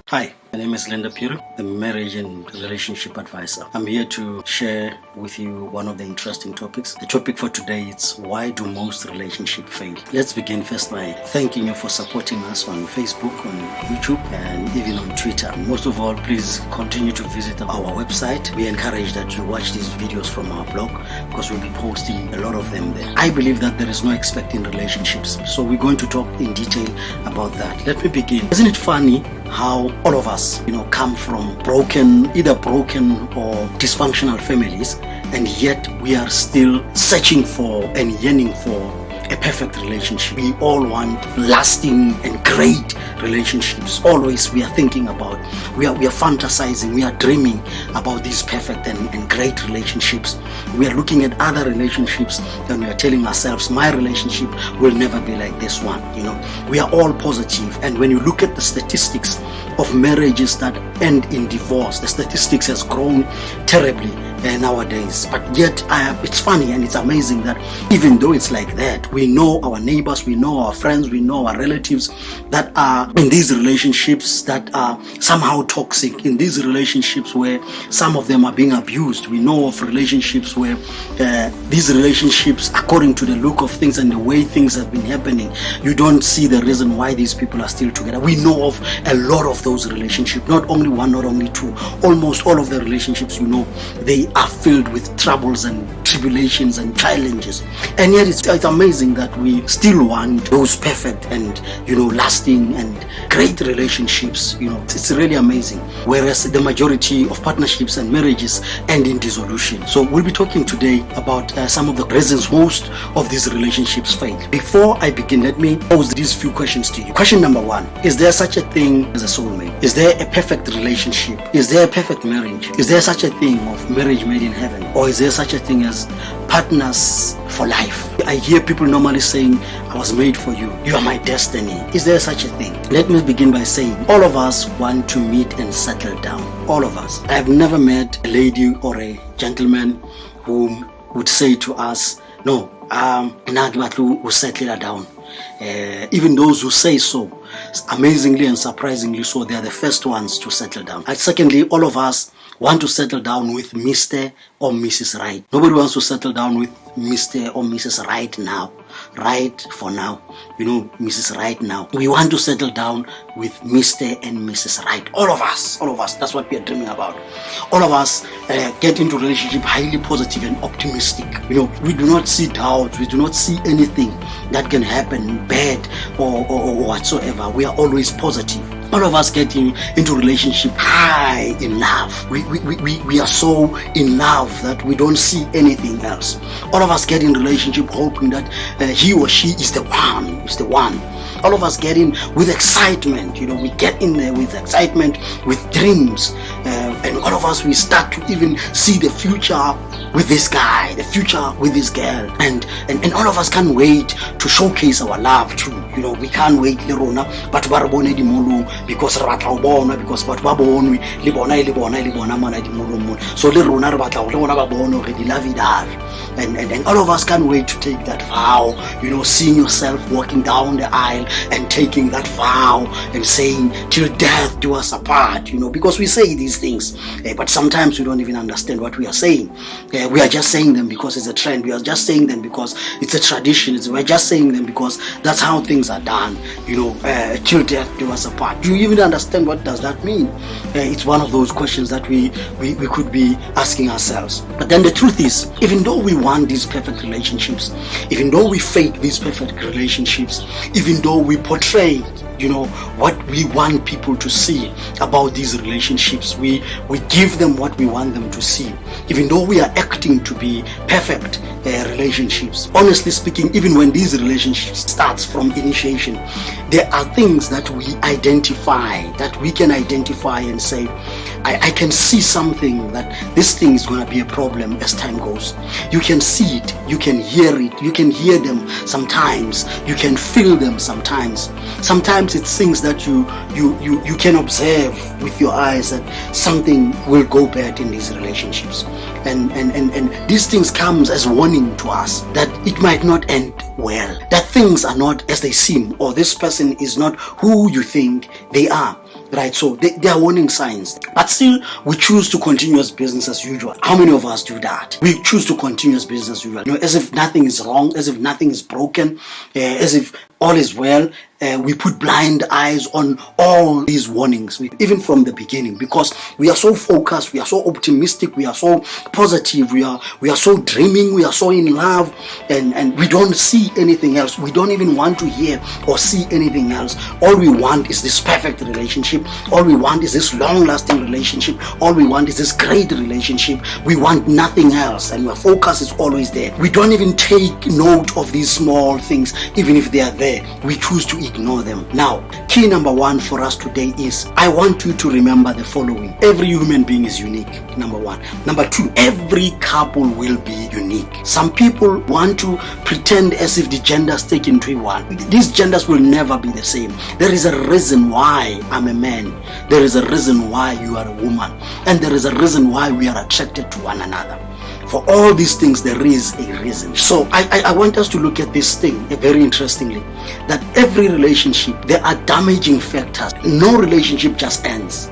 Hi, my name is Linda Piru, the marriage and relationship advisor. I'm here to share with you one of the interesting topics. The topic for today is why do most relationships fail? Let's begin first by thanking you for supporting us on Facebook, on YouTube, and even on Twitter. Most of all, please continue to visit our website. We encourage that you watch these videos from our blog because we'll be posting a lot of them there. I believe that there is no expecting relationships, so we're going to talk in detail about that. Let me begin. Isn't it funny how all of us, come from either broken or dysfunctional families, and yet we are still searching for and yearning for a perfect relationship. We all want lasting and great relationships. Always we are thinking about, we are fantasizing, we are dreaming about these perfect and great relationships. We are looking at other relationships and we are telling ourselves, my relationship will never be like this one. We are all positive, and when you look at the statistics of marriages that end in divorce, the statistics has grown terribly nowadays. But yet it's funny and it's amazing that even though it's like that, we know our neighbors, we know our friends, we know our relatives that are in these relationships that are somehow toxic, in these relationships where some of them are being abused. We know of relationships where these relationships, according to the look of things and the way things have been happening, you don't see the reason why these people are still together. We know of a lot of those relationships, not only one, not only two, almost all of the relationships, they are filled with troubles and tribulations and challenges, and yet it's amazing that we still want those perfect and lasting and great relationships. It's really amazing, whereas the majority of partnerships and marriages end in dissolution. So we'll be talking today about some of the reasons most of these relationships fail. Before I begin, let me pose these few questions to you. Question number one: is there such a thing as a soulmate? Is there a perfect relationship? Is there a perfect marriage? Is there such a thing of marriage made in heaven? Or is there such a thing as partners for life? I hear people normally saying, I was made for you, you are my destiny. Is there such a thing? Let me begin by saying, all of us want to meet and settle down. All of us. I have never met a lady or a gentleman who would say to us, no, will settle down. Even those who say so, amazingly and surprisingly so, they are the first ones to settle down. And secondly, all of us want to settle down with Mr. or Mrs. Right. Nobody wants to settle down with Mr. or Mrs. Right now. Right for now. Mrs. Right now. We want to settle down with Mr. and Mrs. Right. All of us. That's what we are dreaming about. All of us get into relationship highly positive and optimistic. We do not see doubts. We do not see anything that can happen bad or whatsoever. We are always positive. All of us getting into relationship high in love. We are so in love that we don't see anything else. All of us get in relationship hoping that he or she is the one. All of us get in with excitement. We get in there with excitement, with dreams, and all of us, we start to even see the future with this guy, the future with this girl, and all of us can't wait to showcase our love too. We can't wait but because but so and all of us can't wait to take that vow, seeing yourself walking down the aisle and taking that vow and saying till death do us apart, because we say these things, but sometimes we don't even understand what we are saying. We are just saying them because it's a trend. We are just saying them because it's a tradition. We're just saying them because that's how things are done, till death do us apart. Do you even understand what does that mean? It's one of those questions that we could be asking ourselves. But then the truth is, even though we want these perfect relationships, even though we fake these perfect relationships, even though we portray what we want people to see about these relationships, we give them what we want them to see, even though we are acting to be perfect relationships. Honestly speaking, even when these relationships starts from initiation, there are things that we can identify and say, I can see something that this thing is going to be a problem as time goes. You can see it, you can hear it, you can hear them sometimes, you can feel them sometimes. Sometimes it's things that you can observe with your eyes that something will go bad in these relationships. And these things comes as warning to us that it might not end well, that things are not as they seem, or this person is not who you think they are. Right, so they are warning signs, but still we choose to continue as business as usual. How many of us do that? We choose to continue as business as usual, as if nothing is wrong, as if nothing is broken, as if all is well. We put blind eyes on all these warnings, even from the beginning, because we are so focused, we are so optimistic, we are so positive, we are so dreaming, we are so in love, and we don't see anything else. We don't even want to hear or see anything else. All we want is this perfect relationship. All we want is this long-lasting relationship. All we want is this great relationship. We want nothing else, and our focus is always there. We don't even take note of these small things, even if they are there. We choose to ignore them. Now, key number one for us today is, I want you to remember the following. Every human being is unique, number one. Number two, every couple will be unique. Some people want to pretend as if the genders take into one. These genders will never be the same. There is a reason why I'm a man. There is a reason why you are a woman. And there is a reason why we are attracted to one another. For all these things, there is a reason. So I want us to look at this thing very interestingly, that every relationship, there are damaging factors. No relationship just ends.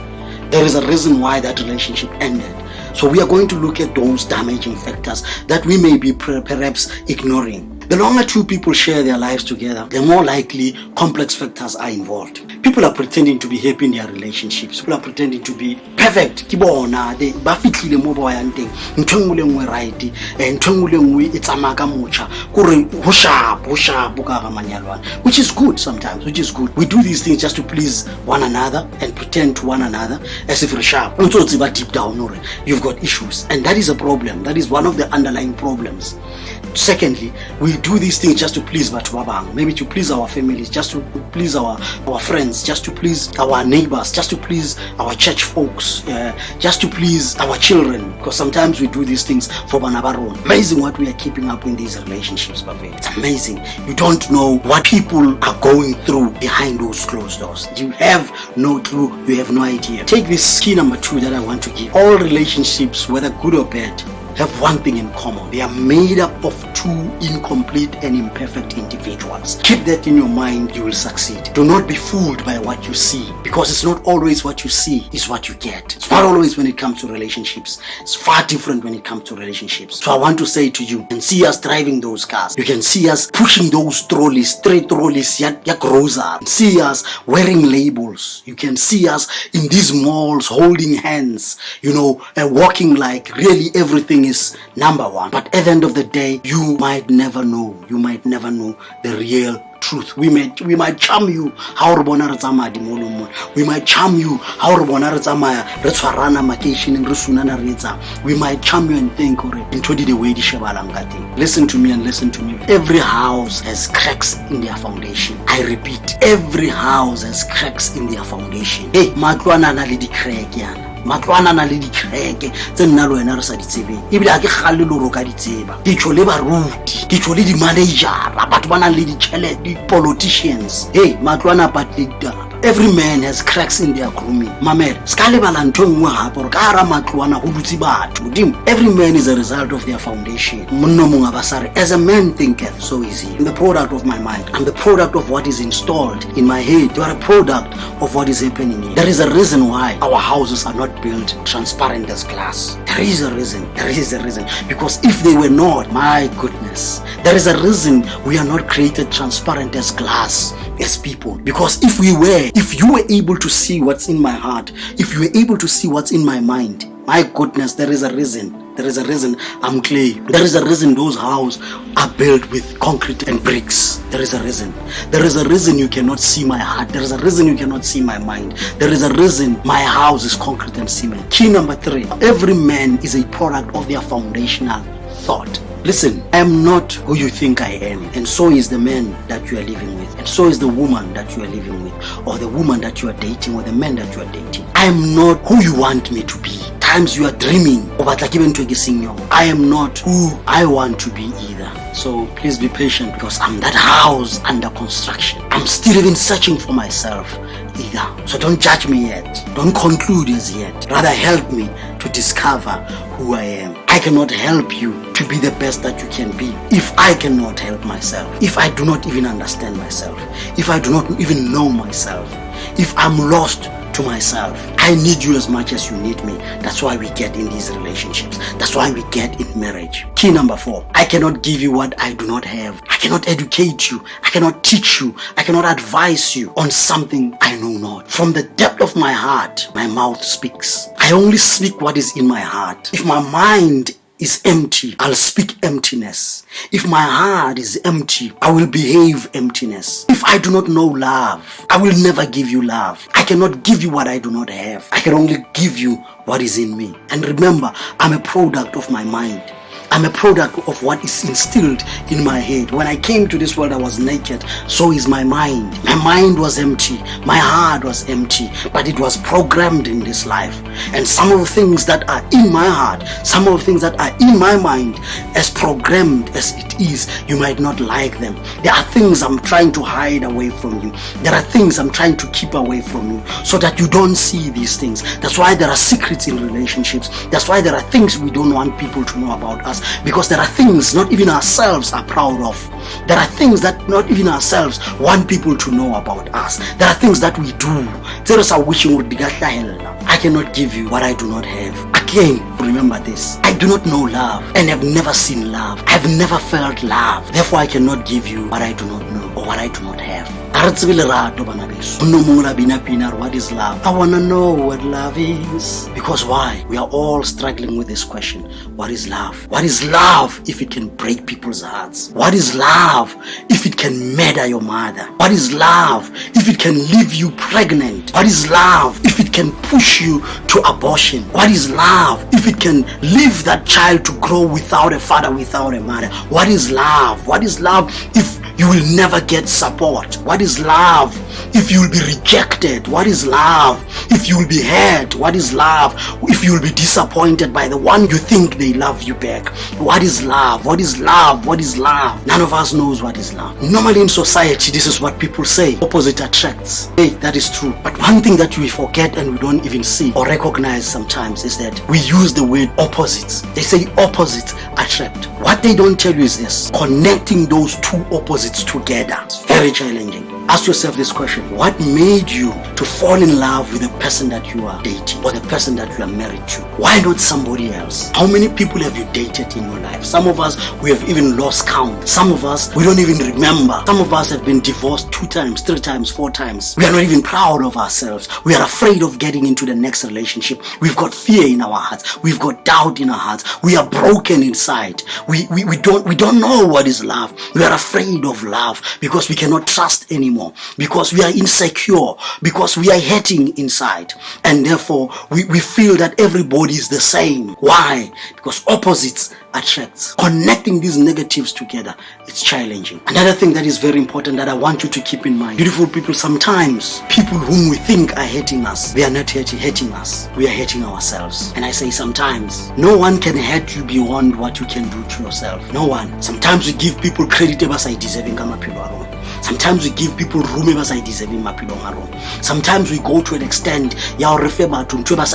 There is a reason why that relationship ended. So we are going to look at those damaging factors that we may be perhaps ignoring. The longer two people share their lives together, the more likely complex factors are involved. People are pretending to be happy in their relationships. People are pretending to be perfect. They bafitlile mo ba yang teng. Ntho engwe le engwe right, ntho engwe le engwe e tsamaya ka mocha. Kore ho sharp ka ga manyalwana. Which is good sometimes, which is good. We do these things just to please one another and pretend to one another as if we're sharp. But deep down, you've got issues, and that is a problem. That is one of the underlying problems. Secondly, we do these things just to please Batwabang, maybe to please our families, just to please our friends, just to please our neighbors, just to please our church folks, just to please our children, because sometimes we do these things for Banabaron. Amazing what we are keeping up in these relationships, Buffet. It's amazing. You don't know what people are going through behind those closed doors. You have no clue, you have no idea. Take this key number 2 that I want to give. All relationships, whether good or bad, have one thing in common. They are made up of two incomplete and imperfect individuals. Keep that in your mind, you will succeed. Do not be fooled by what you see, because it's not always what you see is what you get. It's not always when it comes to relationships. It's far different when it comes to relationships. So I want to say to you, you can see us driving those cars. You can see us pushing those trolleys, straight trolleys, groza. See us wearing labels. You can see us in these malls holding hands, and walking like really everything is number one. But at the end of the day, you might never know the real truth. We might charm you how re bona re tsamaya dimolong. We might charm you how re bona re tsamaya re tshwarana makeisheneng re sunana re etsa. We might charm you and think ntho di the way di shebalang ka teng. Listen to me and listen to me. Every house has cracks in their foundation. I repeat, every house has cracks in their foundation. Hey, matlwana na le di crack yana. Matlwana na le dikreke tse nna le wena re sa di tsebeng, ebile a ke gale le ro ka di tseba. Ke tšho le baruti, ke tšho le di managera, batho ba nang le ditšhelete, di politicians. Hey, matlwana patlita. Every man has cracks in their grooming. Mamela, ska lebala ntho nngwe hape gore ka hara matlwana go dutse batho. Every man is a result of their foundation. Monno mongwe ba sa re, as a man thinketh, so is he. I'm the product of my mind. I'm the product of what is installed in my head. You are a product of what is happening here. There is a reason why our houses are not built transparent as glass. There is a reason. Because if they were not, my goodness, there is a reason we are not created transparent as glass as people. Because if you were able to see what's in my heart, if you were able to see what's in my mind, my goodness, there is a reason. There is a reason I'm clay. There is a reason those houses are built with concrete and bricks. There is a reason. There is a reason you cannot see my heart. There is a reason you cannot see my mind. There is a reason my house is concrete and cement. Key number 3. Every man is a product of their foundational thought. Listen, I am not who you think I am, and so is the man that you are living with, and so is the woman that you are living with, or the woman that you are dating, or the man that you are dating. I am not who you want me to be. Times you are dreaming, I am not who I want to be either. So please be patient, because I'm that house under construction. I'm still even searching for myself either. So don't judge me yet. Don't conclude as yet. Rather help me to discover who I am. I cannot help you to be the best that you can be if I cannot help myself, if I do not even understand myself, if I do not even know myself. if I'm lost to myself. I need you as much as you need me. That's why we get in these relationships. That's why we get in marriage. Key number 4, I cannot give you what I do not have. I cannot educate you. I cannot teach you. I cannot advise you on something I know not. From the depth of my heart, my mouth speaks. I only speak what is in my heart. If my mind is empty, I'll speak emptiness. If my heart is empty, I will behave emptiness. If I do not know love, I will never give you love. I cannot give you what I do not have. I can only give you what is in me. And remember, I'm a product of my mind. I'm a product of what is instilled in my head. When I came to this world, I was naked. So is my mind. My mind was empty. My heart was empty. But it was programmed in this life. And some of the things that are in my heart, some of the things that are in my mind, as programmed as it is, you might not like them. There are things I'm trying to hide away from you. There are things I'm trying to keep away from you so that you don't see these things. That's why there are secrets in relationships. That's why there are things we don't want people to know about us. Because there are things not even ourselves are proud of. There are things that not even ourselves want people to know about us. There are things that we do. There is a wishing would be I cannot give you what I do not have. Again, remember this. I do not know love and have never seen love. I have never felt love. Therefore, I cannot give you what I do not know or what I do not have. What is love? I want to know what love is. Because why? We are all struggling with this question. What is love? What is love if it can break people's hearts? What is love if it can murder your mother? What is love if it can leave you pregnant? What is love if it can push you to abortion? What is love if it can leave that child to grow without a father, without a mother? What is love? What is love if you will never get support? What is love if you will be rejected? What is love if you will be hurt? What is love if you will be disappointed by the one you think they love you back? What is love? What is love? What is love? None of us knows what is love. Normally in society, this is what people say. Opposite attracts. Hey, that is true. But one thing that we forget and we don't even see or recognize sometimes is that we use the word opposites. They say opposites attract. What they don't tell you is this: connecting those two opposites together. It's very challenging. Ask yourself this question: what made you to fall in love with the person that you are dating or the person that you are married to? Why not somebody else? How many people have you dated in your life? Some of us, we have even lost count. Some of us, we don't even remember. Some of us have been divorced 2 times, 3 times, 4 times. We are not even proud of ourselves. We are afraid of getting into the next relationship. We've got fear in our hearts. We've got doubt in our hearts. We are broken inside. We don't know what is love. We are afraid of love because we cannot trust anymore, because we are insecure, because we are hurting inside, and therefore we feel that everybody is the same. Why? Because opposites attracts. Connecting these negatives together, it's challenging. Another thing that is very important that I want you to keep in mind: beautiful people, sometimes people whom we think are hating us, they are not hurting us. We are hurting ourselves. And I say sometimes. No one can hurt you beyond what you can do to yourself. No one. Sometimes we give people credit as I deserving. Sometimes we give people room as I deserving. Sometimes we go to an extent ya refer batho ntwe ba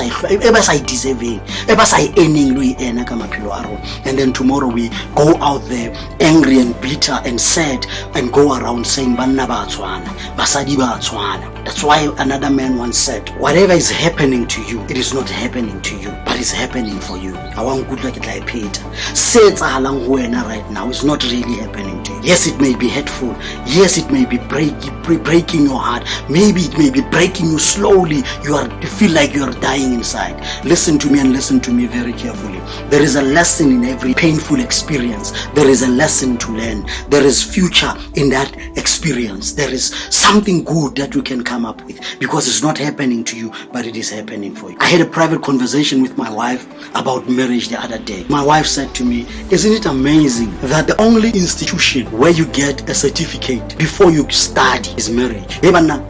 sa deserving, ba sa earning lo ena ka maphelo a rona. And then tomorrow we go out there angry and bitter and sad and go around saying banna ba tshwana, basadi ba tshwana. That's why another man once said, whatever is happening to you, it is not happening to you, but it's happening for you. I want good like Peter. Say it's right now, it's not really happening to you. Yes, it may be hurtful. Yes, it may be breaking your heart. Maybe it may be breaking you slowly. You feel like you are dying inside. Listen to me and listen to me very carefully. There is a lesson in every painful experience. There is a lesson to learn. There is future in that experience. There is something good that you can come up with, because it's not happening to you, but it is happening for you. I had a private conversation with my wife about marriage the other day. My wife said to me, isn't it amazing that the only institution where you get a certificate before you study is marriage?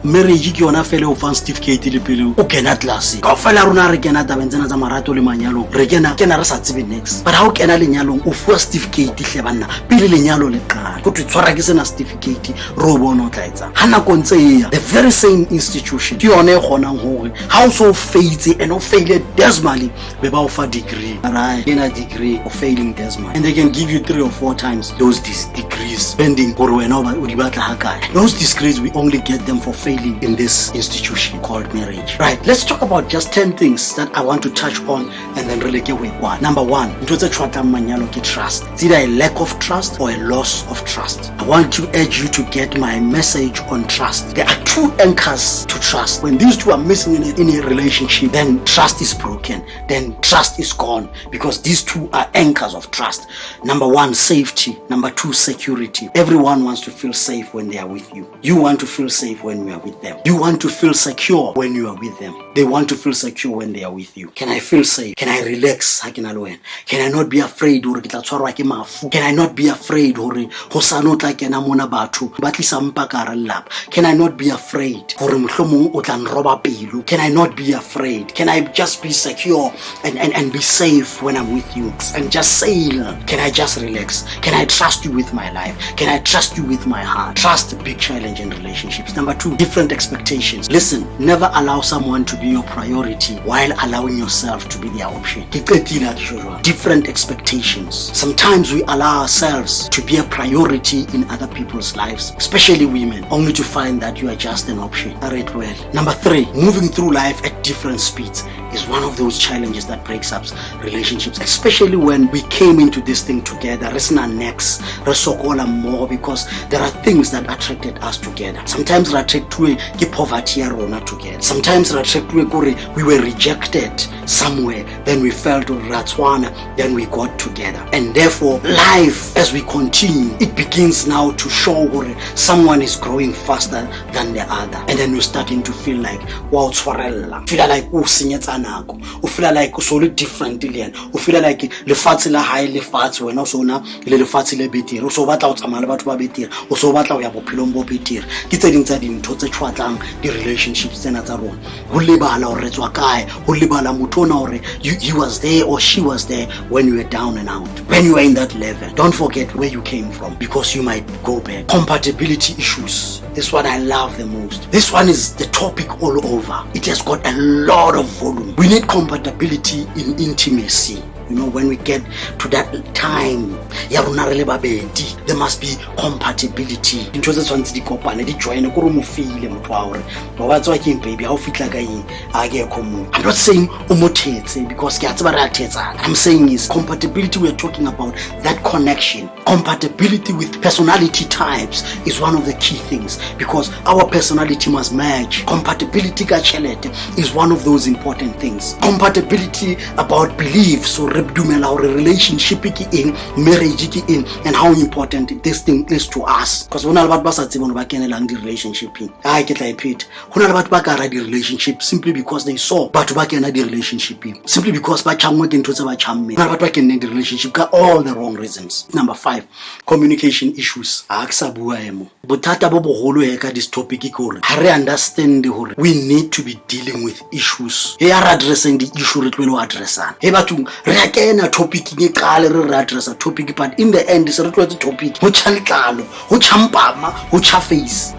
Marriage ke yona fela o fa certificate le pele o kena class ka fela rona re kena tabentsena tsa marato le manyalo re kena re sa tsebe next, but ha o kena lenyalong o fuwa certificate hle banna pele lenyalo le qala go tshwara ke sena certificate ro bona o tla etsa ha nako ntse ya the very same institution ke yona e kgonang hore ha o so failed and o failed dismally be ba o fa degree, right? In a degree of failing dismally, and they can give you 3 or 4 times those degree degrees pending those degrees we only get them for failing in this institution called marriage. Right, let's talk about just 10 things that I want to touch on and then really get with one. Number one, trust. It's either a lack of trust or a loss of trust. I want to urge you to get my message on trust. There are two anchors to trust. When these two are missing in a relationship, then trust is broken, then trust is gone, because these two are anchors of trust. Number one, safety. Number two, security. Everyone wants to feel safe when they are with you. You want to feel safe when you are with them. You want to feel secure when you are with them. They want to feel secure when they are with you. Can I feel safe? Can I relax? Can I not be afraid? Can I not be afraid? Can I not be afraid? Can I not be afraid? Can I just be secure and be safe when I'm with you and just sail? Can I just relax? Can I trust you with my life? Can I trust you with my heart? Trust, a big challenge in relationships. Number two, different expectations. Listen, never allow someone to be your priority while allowing yourself to be their option. Different expectations. Sometimes we allow ourselves to be a priority in other people's lives, especially women, only to find that you are just an option. Alright, well. Number three, moving through life at different speeds is one of those challenges that breaks up relationships, especially when we came into this thing together. More because there are things that attracted us together. Sometimes poverty together. Sometimes we were rejected somewhere, then we felt then we got together. And therefore, life as we continue, it begins now to show someone is growing faster than the other. And then you're starting to feel like, wow, feel like you feel like it's so different. You feel like lefatshe la hae lefatshe wena o sona le lefatshe le betere o so batla o tsamaya le batho ba betere o so batla o ya bophelong bo betere ke tse ding tsa dintho tse tshwatlang di relationships tsena tsa rona ho lebala o retswa kae ho lebala motho ona hore he was there or she was there when you were down and out, when you were in that level. Don't forget where you came from, because you might go back. Compatibility issues. This is what I love the most. This one is the topic all over. It has got a lot of volume. We need compatibility in intimacy. You know, when we get to that time, there must be compatibility. I'm not saying because I'm saying is compatibility. We're talking about that connection. Compatibility with personality types is one of the key things, because our personality must match. Compatibility is one of those important things. Compatibility about beliefs or relationship in marriage in, and how important this thing is to us. Because when about the relationship I get like it. When about the relationship simply because they saw but the relationship simply because the relationship got all the wrong reasons. Number 5, communication issues. This topic understand we need to be dealing with issues. We are addressing the issue that we will address. A topic address a topic, but in the end it's a topic face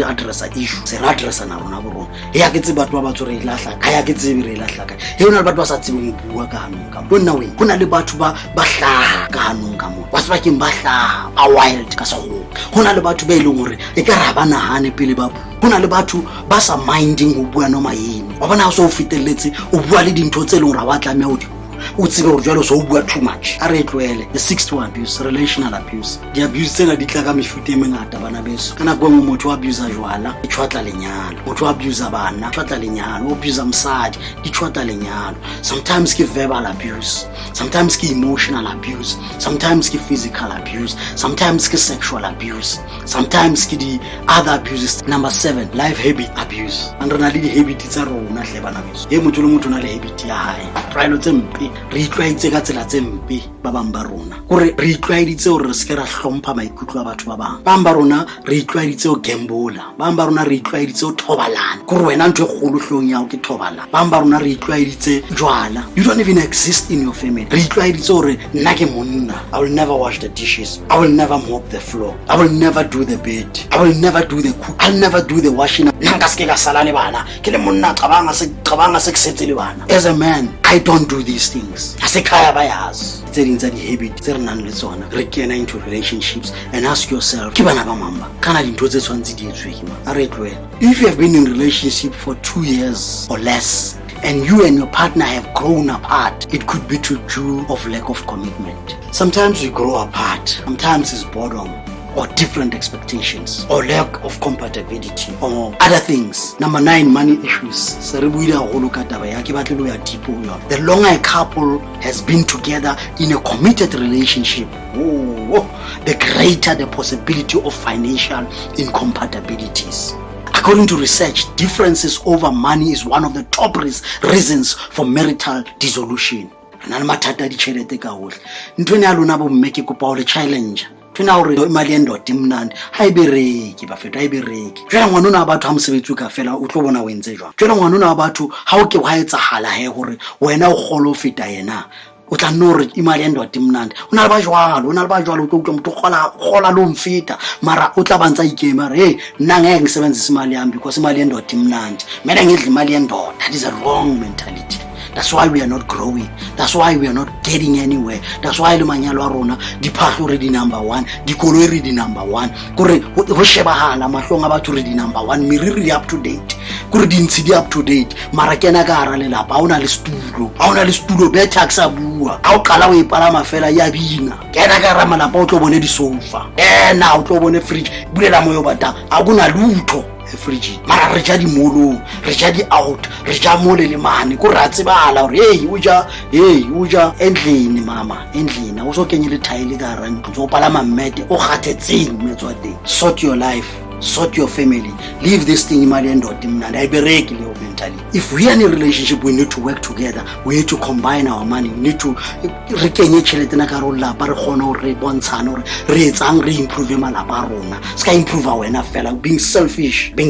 address a issue se address na rona bo ya ke tse batho ba ba tsore ilahla ka ya ke tse be re ilahla ka he ona le batho ba sa tsebeng bua ka hanong ka bona we hona le batho ba hlaha ka hanong ka mo ba tswa ke ba hlaha a wild ka so hona le batho ba ileng hore e ka ra ba nahane pele ba hona le batho ba sa minding ho bua no mayini wa bona so fitelletse o bua le dintho tse leng ra wa tlameha ho too much. The 6th one, abuse, relational abuse. The abuse tsena di tla ka mefuta e mengata bana beso. Kana go mo motho abuse jwala, e tshwatla lenyalo. Motho abuse bana, tshwatla lenyalo, abuse msadi, di tshwatla lenyalo. Sometimes ke verbal abuse, sometimes ke emotional abuse, sometimes ke physical abuse, sometimes ke sexual abuse, sometimes ke di other abuses. Number 7, life habit abuse. And rena le di habit tsa rona hle bana beso. E motho le motho na le habit ya hae. Tlwaelo tse mpe re itlwaitse ka tsela tse mpe ba bang ba rona gore re itlwaeditse hore re se ra hlompha maikutlo a batho ba bang bang ba rona re itlwaeditse ho gambola bang ba rona re itlwaeditse ho thobalana gore wena ntwe kgolo hlong ya ho ke thobalana bang ba rona re itlwaeditse jwala. You don't even exist in your family. Re itlwaeditse hore nna ke monna, I will never wash the dishes, I will never mop the floor, I will never do the bed, I will never do the cook, I'll never do the washing up. Nka sala le bana ke le monna qabanga se ke setse le bana. As a man, I don't do these things. things. Asekhaya bayazi tse ding tsa di-habit tse re nang le tsona re kena into relationships, and ask yourself, ke bana ba mamba kana dintho tse tshwantse di etswe ke mang? A re tlohele. If you have been in a relationship for 2 years or less, and you and your partner have grown apart, it could be due of lack of commitment. Sometimes we grow apart. Sometimes it's boredom, or different expectations, or lack of compatibility, or other things. Number 9, money issues. The longer a couple has been together in a committed relationship, the greater the possibility of financial incompatibilities. According to research, differences over money is one of the top reasons for marital dissolution. Mathata ditšhelete ka gohle ntho ene ya lona bo mme ke kopa gore challenge tona gore imali endoda imnandi ha ibereki bafethu ha ibereki jela ngwana ona wa batho ha mosebetsi o ka fela o tlo bona o entse jwang jela ngwana ona wa batho ha o ke wa etsagala he gore wena o golo feta yena o tla nno gore imali endoda imnandi o na le ba jwalo o tlo utlwa motho gola lo mfeta mara o tla bantsa ikema re hey nna ngeke ngisebenzise imali yami because imali endoda imnandi mina ngidla imali endoda. That is a wrong mentality. That's why we are not growing. That's why we are not getting anywhere. That's why le manyalo a rona diphahlo re di number 1, dikoloi re di number 1. Kore ho shebahala mahlong a batho re di number 1, meriri di up to date. Kore di ntsi di up to date. Mara kena ka hara lelapa ha ona le studio be tax a bua. Ha o qala o ipalama fela ya bina. Kena ka hara malapa o tlo bone di sofa. Na o tlo bone fridge. Bulela moyo bata. Ha kuna lutho fridge mara re ja di molong re ja di out re ja mole le mane ko ratse bala gore hey o ja endlini mama endlini o so kenye le tile ka rang o palama mmete o kgathetseng metswa teng. Sort your life, sort your family, leave this thing imali endoda imnandi ayibereki leyo mentally. If we are in a relationship, we need to work together, we need to combine our money, we need to re kenye tšhelete na ka ro lapa re kgone gore re bontshane gore re etsang re improve malapa a rona ska improve wena fela. Being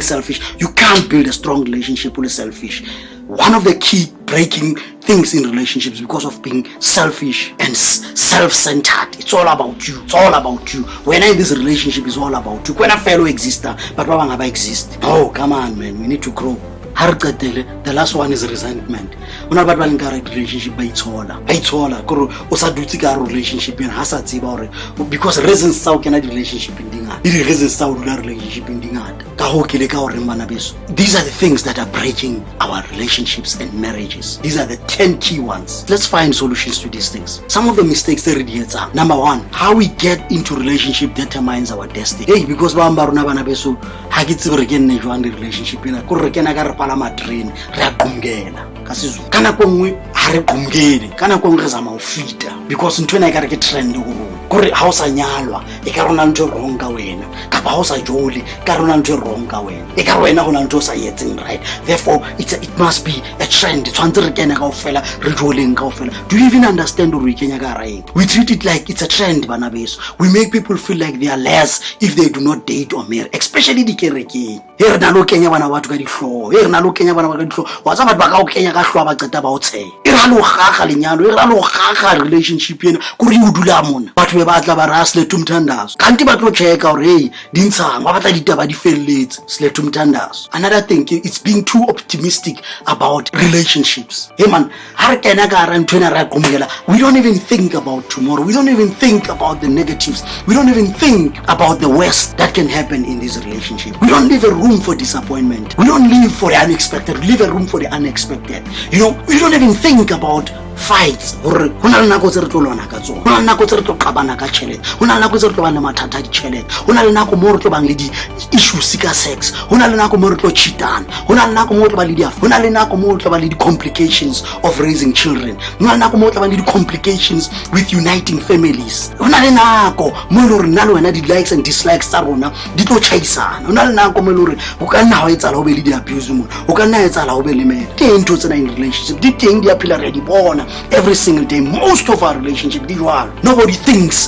selfish, you can't build a strong relationship with selfish. One of the key breaking things in relationships because of being selfish and self-centered. It's all about you. When in this relationship, it's all about you. When a fellow exister, but why never exist? Oh, come on, man. We need to grow. The last one is resentment. Una batho ba leng ka relationship ba itshola kore o sa dutse ka relationship ena ha sa tseba hore because reasons tsa o kena di relationship dingata di reasons tsa o dula relationship dingata ka ho ke le ka hore bana beso. These are the things that are breaking our relationships and marriages. These are the 10 key ones. Let's find solutions to these things. Some of the mistakes that we do. Number 1, how we get into relationship determines our destiny. Hey, because ba mbaruna bana beso ha ke tsebe re ke nne jwang di relationship ena ko re kena ka re pala matrain re a qungela ka sizu kana kongwe ha re qungele kana kongwe re zama o fita because ntwe na e ka re ke trend go gore ha o sa nyalwa e ka rona ntho wrong ka wena ka ba o sa jole ka rona ntho wrong ka wena e ka wena go na ntho sa yetseng right. Therefore it must be a trend. Tshwantse re kena ka ofela re joleng ka ofela. Do you even understand what we kenya ka raeng? We treat it like it's a trend bana beso. We make people feel like they are less if they do not date or marry, especially di kerekeng. Re na lo kenya bana batho ka dihlo re na lo kenya bana ba ka dihlo wa tsa batho ba ka o kenya ka hloa ba qeta ba o tshe e ra lo gaga lenyalo e ra lo gaga relationship ena kore o dula mona batho be ba tla ba rasle tumthandazo kanti ba tlo checka hore hey dintshang ba batla ditaba di felletse sle tumthandazo. Another thing, it's being too optimistic about relationships. Hey man, ha re kena ka ra ntwena ra qomela, we don't even think about tomorrow, we don't even think about the negatives, we don't even think about the worst that can happen in this relationship. We don't leave a room for disappointment, we don't live for the unexpected, we leave a room for the unexpected. You know, we don't even think about fights hore hona le nako tse re tlo lwana ka tsona, hona le nako tse re tlo qabana ka tšhelete, hona le nako tse re tlo bana mathata a ditšhelete, hona le nako mo re tlo bang le di issues ka sex, hona le nako mo re tlo cheatana, hona le nako mo re tlo ba le diafa, hona le nako mo re tlo ba le di complications of raising children, hona le nako mo re tlo ba le di complications with uniting families, hona le nako mo le re nna le wena di likes and dislikes tsa rona di tlo chaisana, hona le nako mo le re o ka nna ha etsala ho be le di abuse mo o ka nna etsala ho be le mele ke ntho tsena in relationship di teng di apela re di bona every single day. Most of our relationship did well. Nobody thinks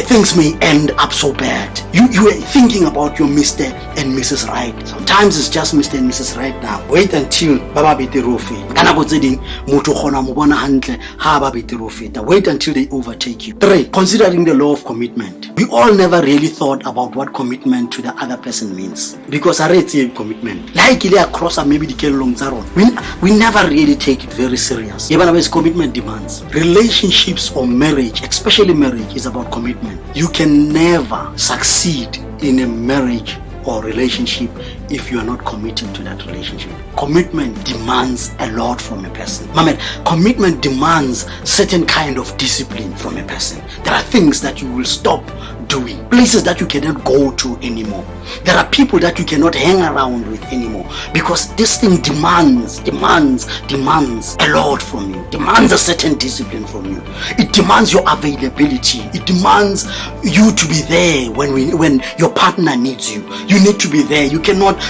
things may end up so bad. You are thinking about your Mr. and Mrs. Right. Sometimes it's just Mr. and Mrs. Right now. Wait until baba bitiru feta. Kana go tseding motho khona mo bona hantle ha ba bitiru feta. Wait until they overtake you. 3, considering the law of commitment. We all never really thought about what commitment to the other person means because I read commitment like ile across maybe the kelong tsa rona we never really take it very serious. Yebana bese commitment commitment demands. Relationships or marriage, especially marriage, is about commitment. You can never succeed in a marriage or relationship if you are not committed to that relationship. Commitment demands a lot from a person. Commitment demands certain kind of discipline from a person. There are things that you will stop doing, places that you cannot go to anymore. There are people that you cannot hang around with anymore, because this thing demands a lot from you, demands a certain discipline from you. It demands your availability. It demands you to be there when your partner needs you. You need to be there. You cannot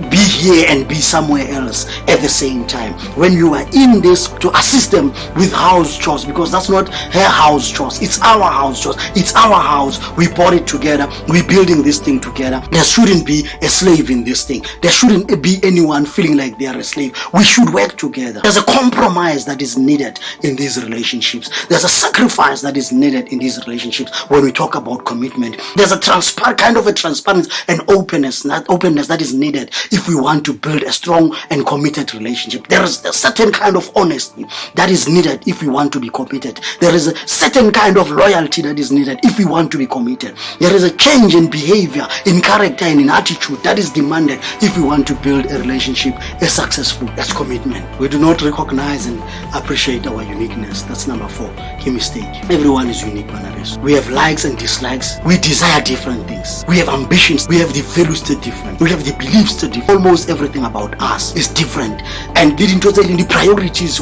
be here and be somewhere else at the same time. When you are in this, to assist them with house chores, because that's not her house chores, it's our house chores, it's our house. We bought it together, we're building this thing together. There shouldn't be a slave in this thing. There shouldn't be anyone feeling like they are a slave. We should work together. There's a compromise that is needed in these relationships. There's a sacrifice that is needed in these relationships. When we talk about commitment, there's a kind of a transparency and openness that is needed if we want to build a strong and committed relationship. There is a certain kind of honesty that is needed if we want to be committed. There is a certain kind of loyalty that is needed if we want to be committed. There is a change in behavior, in character, and in attitude that is demanded if we want to build a relationship as successful as commitment. We do not recognize and appreciate our uniqueness. That's number 4. Key mistake. Everyone is unique, Banabes. We have likes and dislikes. We desire different things. We have ambitions. We have the values that are different. We have the beliefs that are different. Almost everything about us is different, and leading to the priorities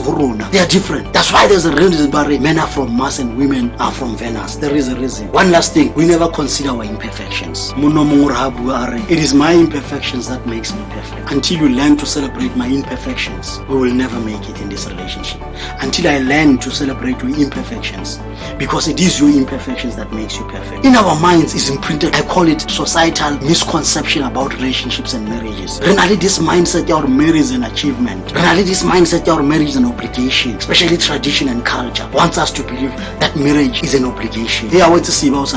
they are different. That's why there's a reason men are from Mars and women are from Venus. There is a reason. One last thing, we never consider our imperfections. It is my imperfections that makes me perfect. Until you learn to celebrate my imperfections, we will never make it in this relationship. Until I learn to celebrate your imperfections, because it is your imperfections that makes you perfect. In our minds is imprinted, I call it societal misconception about relationships and marriages. Really, this mindset your marriage is an achievement. Really, this mindset your marriage is an obligation. Especially tradition and culture wants us to believe that marriage is an obligation. They are going to see because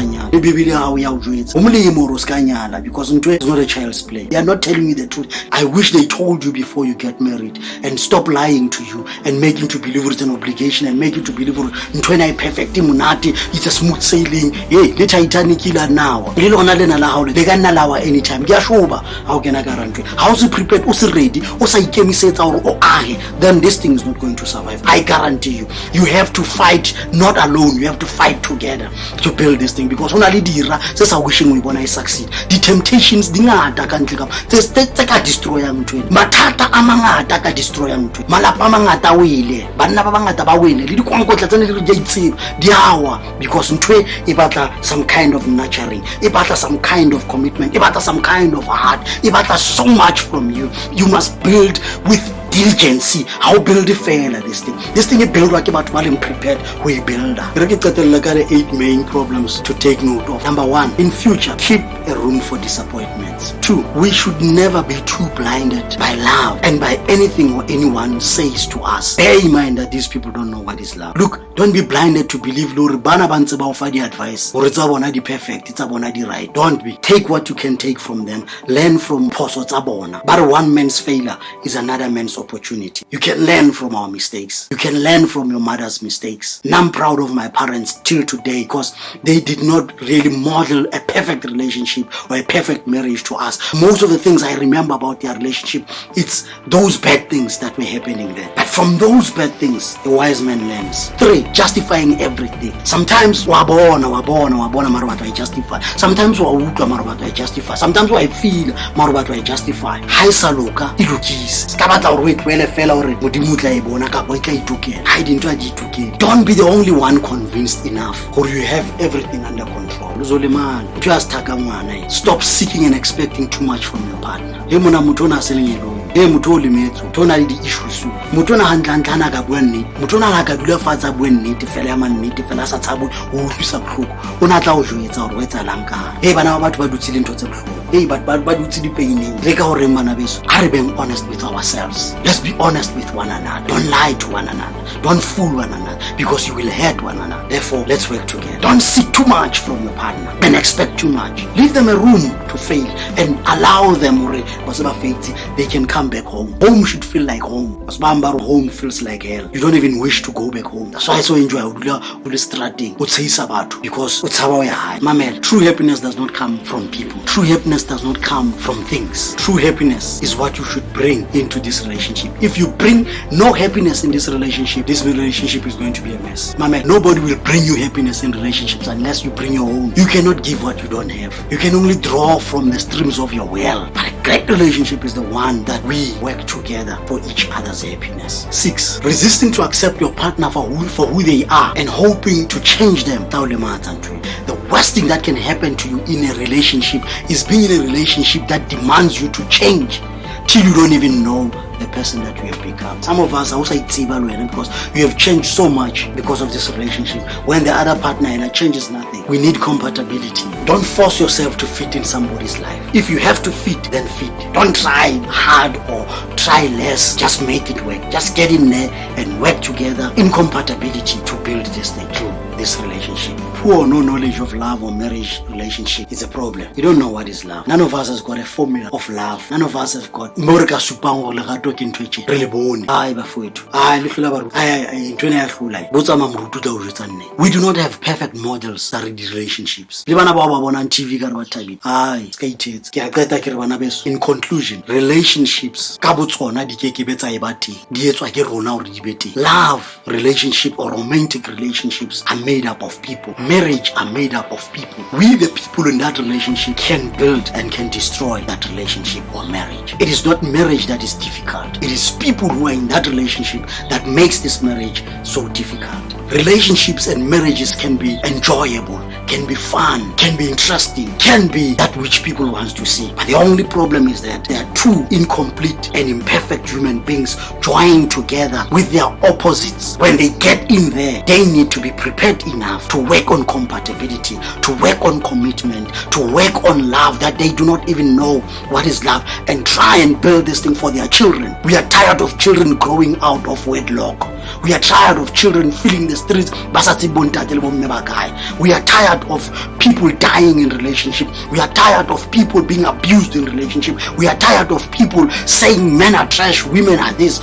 it's not a child's play. They are not telling you the truth. I wish they told you before you get married, and stop lying to you and making to believe it's an obligation and make you to believe it's perfect, it's a smooth sailing. Hey, the Titanic now. They can allow anytime. How can I guarantee? How's it prepared? Who's ready? Then this thing is not going to survive. I guarantee you. You have to fight, not alone. You have to fight together to build this thing, because only the wishing we want to succeed. The temptations destroy matata amangata ka destroy malapa mangata wile banna ba bangata ba wile le dikwankotla tsene le ditsebi diawa, because ntwe e batla some kind of nurturing, e batla some kind of commitment, e batla some kind of heart, e batla so much from you. You must build with diligence. How build a fair this thing is build like about well prepared we builder. 8 main problems to take note of. Number 1, in future keep a room for disappointments. 2, we should never be too blinded by love and by anything or anyone says to us. Bear in mind that these people don't know what is love. Look, don't be blinded to believe Lord bana bantse ba offer the advice or it's bona the perfect, it's bona the right. Don't be. Take what you can take from them. Learn from phoso tsa bona. But one man's failure is another man's opportunity. You can learn from our mistakes. You can learn from your mother's mistakes. And I'm proud of my parents till today, because they did not really model a perfect relationship or a perfect marriage to us. Most of the things I remember about their relationship, it's those bad things that were happening there. But from those bad things, a wise man learns. 3, justifying everything. Sometimes wabona marubatu I justify. Sometimes wauka marubatu I justify. Sometimes I feel marubatu I justify. Haisa loka ilukis. Skabata urwet wele fela ore modimutla ibona ka boika ituke. I didn't try ituke. Don't be the only one convinced enough, or you have everything under control. Uzoleman, just taka mwana. Stop seeking and expecting too much from your partner. He mona mutona selling you. He mutoli metso. Tona le di issues. Mutona handlana ka bwenni. Mutona la ka dula fatsa bwenni te fela ya manni te fela sa tsabo o utlwisa bohloko. O na tla o jwetsa hore o etsa lanka. He bana ba batho ba dutsile ntho tse bohloko. hey, but what's the pain? Are being honest with ourselves. Let's be honest with one another. Don't lie to one another. Don't fool one another, because you will hurt one another. Therefore, let's work together. Don't seek too much from your partner and expect too much. Leave them a room to fail and allow them, they can come back home. Home should feel like home. Home feels like hell. You don't even wish to go back home. That's why I so enjoy strating because Mamel, true happiness does not come from people. True happiness does not come from things. True happiness is what you should bring into this relationship. If you bring no happiness in this relationship is going to be a mess. Mamel, nobody will bring you happiness in relationships unless you bring your own. You cannot give what you don't have. You can only draw from the streams of your well. But a great relationship is the one that we work together for each other's happiness. 6. Resisting to accept your partner for who they are and hoping to change them. The worst thing that can happen to you in a relationship is being in a relationship that demands you to change till you don't even know the person that you have become. Some of us are also because you have changed so much because of this relationship. When the other partner changes nothing, we need compatibility. Don't force yourself to fit in somebody's life. If you have to fit, then fit. Don't try hard or try less. Just make it work. Just get in there and work together in compatibility to build this thing through this relationship. Poor no knowledge of love or marriage relationship is a problem. You don't know what is love. None of us has got a formula of love. None of us have got we do not have perfect models that read relationships. In conclusion, relationships love, relationship or romantic relationships are made up of people. Marriage are made up of people. We, the people in that relationship, can build and can destroy that relationship or marriage. It is not marriage that is difficult. It is people who are in that relationship that makes this marriage so difficult. Relationships and marriages can be enjoyable, can be fun, can be interesting, can be that which people want to see. But the only problem is that there are two incomplete and imperfect human beings joined together with their opposites. When they get in there, they need to be prepared enough to work on compatibility, to work on commitment, to work on love that they do not even know what is love, and try and build this thing for their children. We are tired of children growing out of wedlock. We are tired of children filling the streets. We are tired of people dying in relationship. We are tired of people being abused in relationship. We are tired of people saying men are trash, women are this.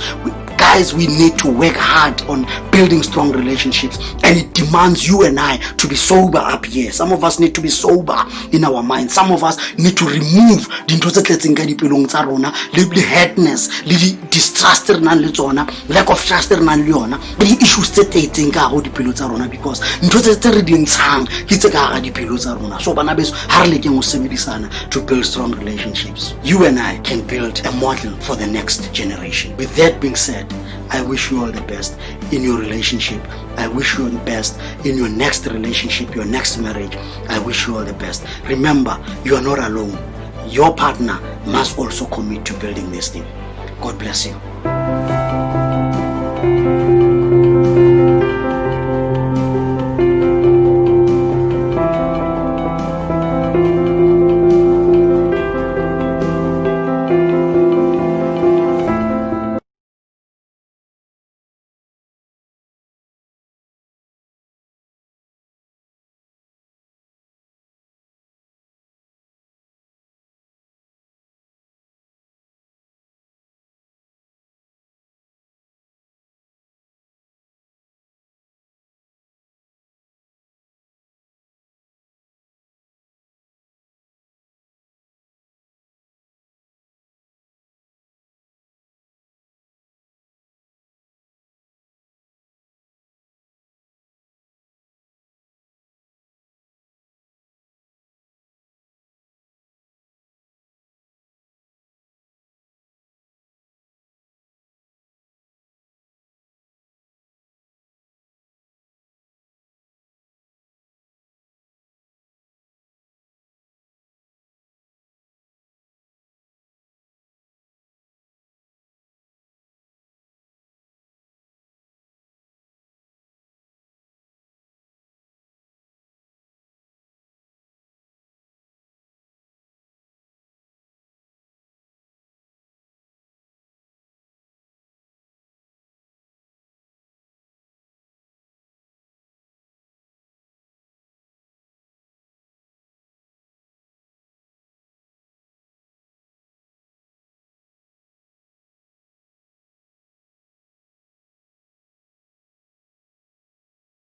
Guys, we need to work hard on building strong relationships, and it demands you and I to be sober up here. Some of us need to be sober in our minds. Some of us need to remove the hardness, the distrust, lack of trust, the issues that they think are because to build strong relationships. You and I can build a model for the next generation. With that being said, I wish you all the best in your relationship. I wish you all the best in your next relationship, your next marriage. I wish you all the best. Remember, you are not alone. Your partner must also commit to building this thing. God bless you.